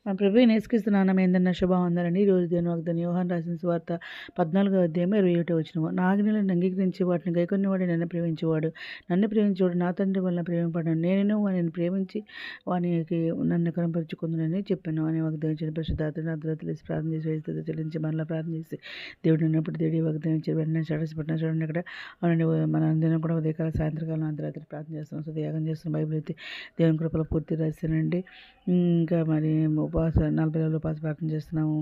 మన ప్రభువైన యేసుక్రీస్తు నామమున మీ అందరికీ శుభవందనాలండి. ఈరోజు దేవుని వాగ్దానం యోహాను రాసిన సువార్త 14వ అధ్యాయం 21వ వచనం. నా ఆజ్ఞలను అంగీకరించి వాటిని గైకొన్నవాడే నన్ను ప్రేమించువాడు. నన్ను ప్రేమించువాడు నా తండ్రి వలన ప్రేమింపబడ్డాడు. నేనును వానిని ప్రేమించి వానికి నన్ను కనపరుచుకుందునని చెప్పాను అని వాగ్దానం ఇచ్చిన పరిశుద్ధాత్మను అర్ధరాత్రి లేచి ప్రార్థన చేసి వేస్తూ చెల్లించి మరలా ప్రార్థన చేసి దేవుడు ఉన్నప్పుడు దేవుడి వాగ్దానం ఇచ్చి వెంటనే పట్టిన చూడండి అక్కడ అవునండి. మన అందరం కూడా ఉదయకాల సాయంత్రకాలం అర్ధరాత్రి ప్రార్థన చేస్తున్నాం, సుధయాగం చేస్తున్నాం. బైబిల్ అయితే దేవుని కృపలో పూర్తి రాశానండి. ఇంకా మరి ఉపవాస 40 రోజులు ఉపవాస ప్రార్థన చేస్తున్నాము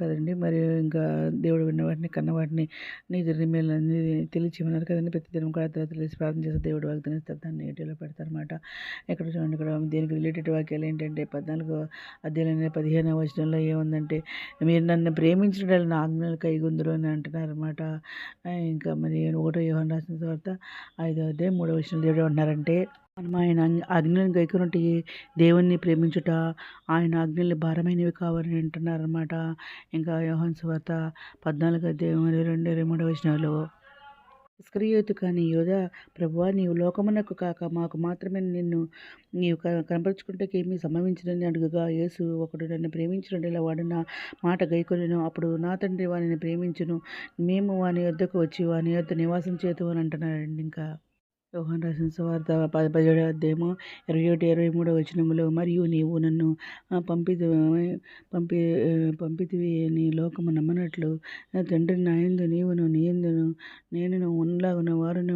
కదండి. మరి ఇంకా దేవుడు విన్న వాటిని కన్న వాటిని నీతి రిమేలు అన్ని తెలియచేయమన్నారు కదండి. ప్రతి దినం కూడా అర్ధరాత్రి లేచి ప్రార్థన చేస్తే దేవుడు వాగ్దానం ఇస్తారు, దాన్ని నీటిలో పెడతారనమాట. ఇక్కడ చూడండి, ఇక్కడ దీనికి రిలేటెడ్ వాక్యాలు ఏంటంటే 14వ అధ్యాయంలో 15వ వచనంలో ఏముందంటే, మీరు నన్ను ప్రేమించడం నా ఆజ్ఞలు కైగొందురు అని అంటున్నారనమాట. ఇంకా మరి 1 యోహాను రాసిన తర్వాత 5వ అధ్యాయం 3వ వచనం దేవుడు ఏమంటున్నారంటే, మనం ఆయన ఆజ్ఞలను గైకొనుట దేవుణ్ణి ప్రేమించుట, ఆయన ఆజ్ఞలు భారమైనవి కావాలని అంటున్నారనమాట. ఇంకా యోహాను సువార్త 14వ అధ్యాయం 22, 23వ వచనాలు, ఇస్కరియోతు కాని యూదా, ప్రభువా నీవు లోకమునకు కాక మాకు మాత్రమే నిన్ను నీవు కనపరుచుకుంటకేమీ సంభవించినని అడుగుగా, యేసు ఒకడు నన్ను ప్రేమించినట్లా వాడు నా మాట గైకొనెను, అప్పుడు నా తండ్రి వానిని ప్రేమించును, మేము వాని యొద్దకు వచ్చి వాని యొద్ద నివాసం చేతు అని అంటున్నారండి. ఇంకా యోహాను రాసిన సువార్త 17వ అధ్యాయము 21, 23వ వచనములో, మరియు నీవు నన్ను పంపితివి నీ లోకము నమ్మనట్లు తండ్రి నా యందు నీవును నీ యందును నేనును ఉన్నలాగున వారును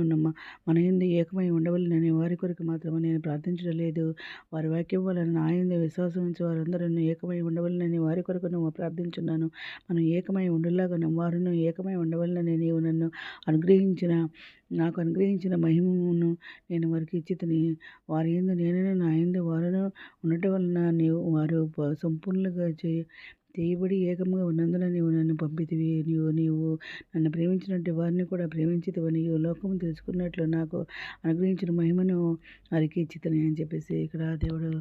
మన యందు ఏకమై ఉండవలెనని వారి కొరకు మాత్రమే నేను ప్రార్థించడం లేదు. వారి వాక్యం వలన నా యందు విశ్వాసం ఉంచి వారందరూ ఏకమై ఉండవలెనని వారి కొరకు నువ్వు ప్రార్థించున్నాను. మనం ఏకమై ఉండలాగున వారును ఏకమై ఉండవలెనని నీవు నాకు అనుగ్రహించిన మహిమను నేను వారికి ఇచ్చితిని. వారి యందు నేనును నా యందు వారును ఉండటం వలన వారు సంపూర్ణంగా చేయబడి ఏకముగా ఉన్నందున నీవు నన్ను పంపితివి. నీవు నన్ను ప్రేమించినట్టు వారిని కూడా ప్రేమించితివని లోకము తెలుసుకున్నట్లు నాకు అనుగ్రహించిన మహిమను వారికి ఇచ్చితిని అని చెప్పేసి ఇక్కడ దేవుడు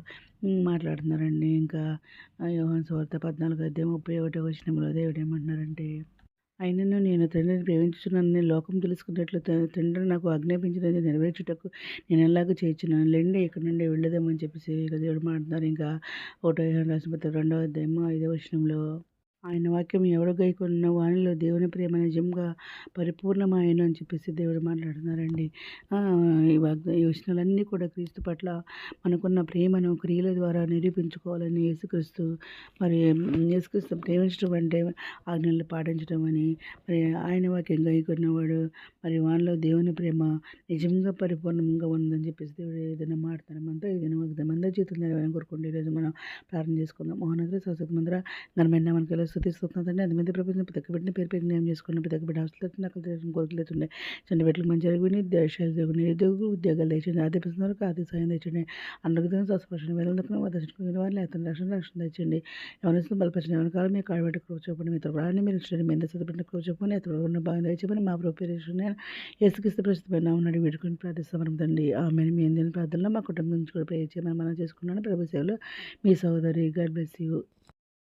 మాట్లాడుతున్నారండి. ఇంకా యోహాను సువార్త 14వ అధ్యాయం 31వ వచనంలో దేవుడు ఏమంటున్నారంటే, అయినను నేను తండ్రిని ప్రేమించుచున్నానని లోకం తెలుసుకున్నట్లు తండ్రి నాకు ఆజ్ఞాపించినది నెరవేర్చుటకు నేను ఎలాగో చేయించున్నాను. లెండి ఇక్కడ నుండి వెళ్ళదామని చెప్పేసి ఇక దేవుడు మాట్లాడుతున్నారు. ఇంకా 1 యోహాను రాసిన పత్రిక 2వ అధ్యాయం 5వ వచనంలో, ఆయన వాక్యం ఎవడు గైకొనునో వానిలో దేవుని ప్రేమ నిజంగా పరిపూర్ణమాయను అని చెప్పేసి దేవుడు మాట్లాడుతున్నారండి. ఈ వచనాలన్నీ కూడా క్రీస్తు పట్ల మనకున్న ప్రేమను క్రియల ద్వారా నిరూపించుకోవాలని యేసుక్రీస్తు ప్రేమించడం అంటే ఆజ్ఞలు పాటించడం అని, మరి ఆయన వాక్యం గైకొన్నవాడు మరి వానిలో దేవుని ప్రేమ నిజంగా పరిపూర్ణంగా ఉందని చెప్పేసి దేవుడు ఏదైనా మాట్లాడమంతా ఏదైనా వాగ్దానం అందరి జీవితం నెరవేరని కోరుకుంటే ఈరోజు మనం ప్రార్థన చేసుకుందాం. మోహనగ్ర సరస్వతి మందిర ఘనమైన మనకి స్థుతిస్తుందండి. అది మీద ప్రపంచం ప్రతి బిడ్డని పేరు న్యాయం చేసుకున్న ప్రతి బిడ్డ అవసరం నాకు కోరికలు లేతుండే చండి బిడ్డలకు మంచి జరుగుని దేశాలు నిరుద్యోగులు ఉద్యోగాలు తెచ్చండి. ఆది ప్రశ్నలకు ఆది సాయం తెచ్చండి. అందరికీ స్వస్థపరచండి. వేదలకు దర్శించుకునే వారిని అతను రక్షణ తెచ్చండి. ఎవరిని బలపరిచిన ఎవరి కాలం మీ కాళ్ళబెట్టి కూర్చోపండి. మీ ప్రాణాన్ని మీరు ఇష్టండి. మీద చదువుబెట్టిన కూర్చోపని అతను ఉన్న బాగా తెచ్చిపోయి మా ప్రోపేరేషన్ యేసుక్రీస్తు ప్రస్తుతమైన ఉన్నాడు వీడుకొని ప్రార్థిస్తాం తండ్రి. ఆమె మీ అందిన ప్రార్థనలో మా కుటుంబం నుంచి కూడా ప్రేర్ చేయమని మనం చేసుకున్నాను. ప్రభు సేవలో మీ సోదరి. God bless you.